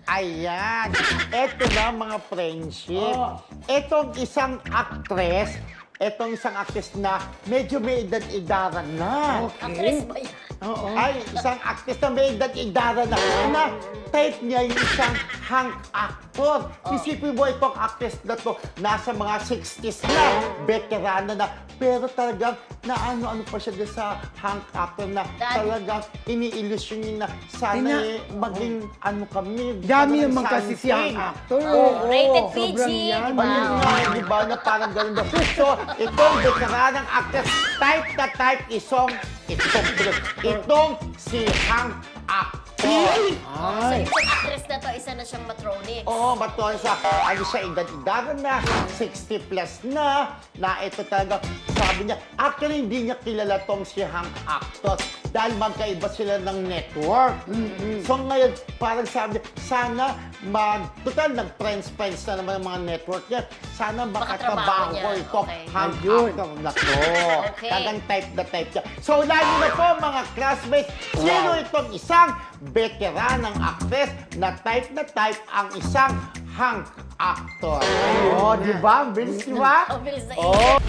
Ayan. Ito na mga friendship. Oh. Itong isang actress na medyo may edad-edaran na. Actress ba yan? Oo. Ay, isang actress na may edad-edaran na type niya yung isang hunk actor. Isipin mo itong actress na to, nasa mga 60s na, veterana na, pero talagang naano-ano pa siya doon sa hunk actor na talagang ini-illusion niya na sana maging ano kami. Dami parang naman kasi si something. ang actor. Oo. Rated Sobrang PG, yan. di ba? Ayun nga, di ba, na parang ganun daw. So, itong veteranang actress, type na type itong si Hank Actor. So, Ay. yung actress na to, isa na siyang matronics. Oo, matuwa siya. Ano siya, edad-edaran na, 60 plus na ito talaga, sabi niya, actually hindi niya kilala tong si Hank Actor dahil magkaiba sila ng network. So ngayon, parang sabi niya, sana total nag-friends na naman ang mga network niya, sana makatrabaho Makatrabaho ko niya. ito, Okay. Hank Ayun. Actor na to. Okay. Talagang type na type niya. So lalo na po mga classmates, sino itong isang veteranang actress na type ang isang hunk actor. Oh, di ba? Bilis, di ba? Ang bilis na Oh.